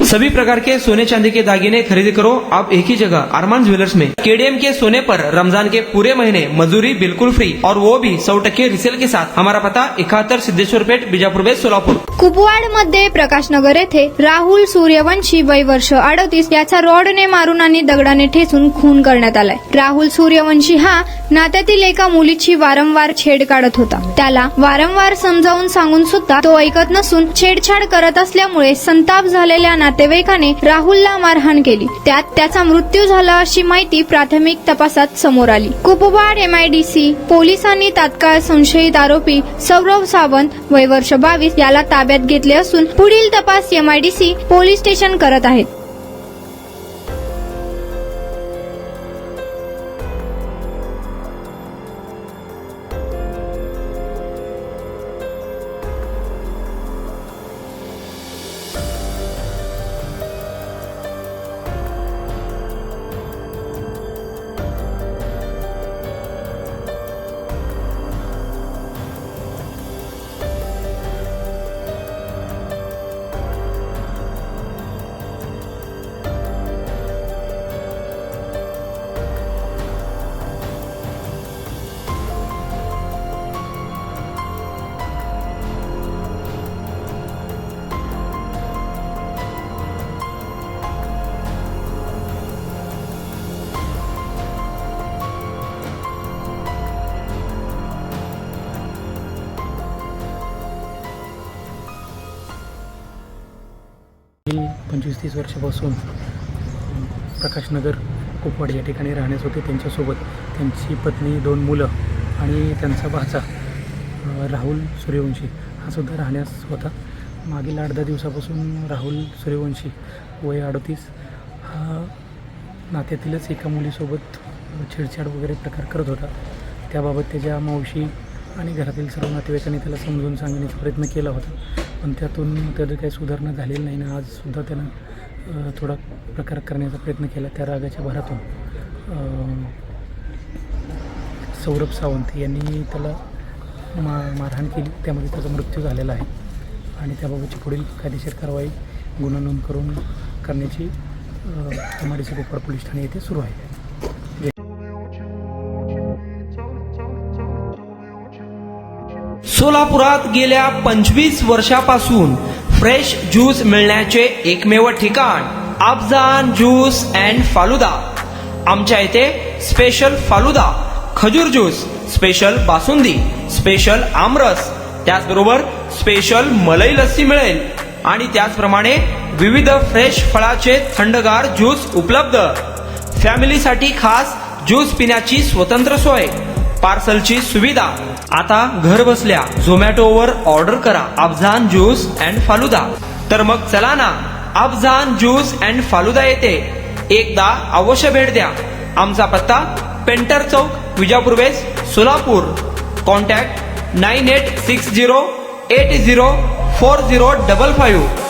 सभी प्रकार के सोने चांदी के दागिने खरीदी करो आप एक ही जगह अरमान ज्वेलर्स में। केडीएम के सोने पर रमजान के पूरे महीने मजदूरी बिल्कुल फ्री और वो भी 100% रिसेल के साथ। हमारा पता 71 सिद्धेश्वर पेठ, बीजापूर बेस, सोलापूर। कुपवाड मध्ये प्रकाशनगर येथे राहुल सूर्यवंशी वय वर्ष 38 याचा रॉडने मारून आणि दगडाने ठेचून खून करण्यात आलाय। राहुल सूर्यवंशी हा नात्यातील एका मुलीची वारंवार छेड काढत होता। त्याला वारंवार समजावून सांगून सुद्धा तो ऐकत नसून छेडछाड करत असल्यामुळे संताप झालेल्या नातेवाईकाने राहुलला मारहाण केली। त्यात त्याचा मृत्यू झाला अशी माहिती प्राथमिक तपासात समोर आली। कुपवाड MIDC पोलिसांनी तात्काळ संशयित आरोपी सौरभ सावंत वय वर्ष 22 याला ताब्यात घेतले असून पुढील तपास MIDC पोलीस स्टेशन करत आहेत। मी 25-30 वर्षापासून प्रकाशनगर कुपवाड या ठिकाणी राहण्यास होते। त्यांच्यासोबत त्यांची पत्नी, 2 मुलं आणि त्यांचा भाचा राहुल सूर्यवंशी हा सुद्धा राहण्यास होता। मागील 8-10 दिवसापासून राहुल सूर्यवंशी वय 38 हा नात्यातीलच एका मुलीसोबत छेडछाड वगैरे प्रकार करत होता। त्याबाबत त्याच्या मावशी आणि घरातील सर्व नातेवाईकांनी त्याला समजून सांगण्याचा प्रयत्न केला होता, पण त्यातून त्याचं काही सुधारणा झालेली नाही ना। आजसुद्धा त्यानं थोडा प्रकार करण्याचा प्रयत्न केला। त्या रागाच्या भरातून सौरभ सावंत यांनी त्याला मारहाण केली, त्यामध्ये त्याचा मृत्यू झालेला आहे आणि त्याबाबतची पुढील कायदेशीर कारवाई गुन्हा नोंद करून करण्याची MIDC कुपवाड पोलीस ठाणे येथे सुरू आहे। सोलापुरात गेल्या 25 वर्षापासून फ्रेश ज्यूस मिळण्याचे एकमेव ठिकाण अफजान ज्यूस अँड फालुदा। आमच्या इथे स्पेशल फालुदा, खजूर ज्यूस, स्पेशल बासुंदी, स्पेशल आमरस, त्याचबरोबर स्पेशल मलाई लस्सी मिळेल आणि त्याचप्रमाणे विविध फ्रेश फळाचे थंडगार ज्यूस उपलब्ध। फॅमिलीसाठी खास ज्यूस पिण्याची स्वतंत्र सोय, पार्सलची सुविधा। आता घर बसल्या झोमॅटोवर ऑर्डर करा अफजान ज्यूस अँड फालुदा। तर मग चला ना अफजान ज्यूस अँड फालुदा येथे एकदा अवश्य भेट द्या। आमचा पत्ता पेंटर चौक, विजापूर वेस, सोलापूर। कॉन्टॅक्ट 9860804055।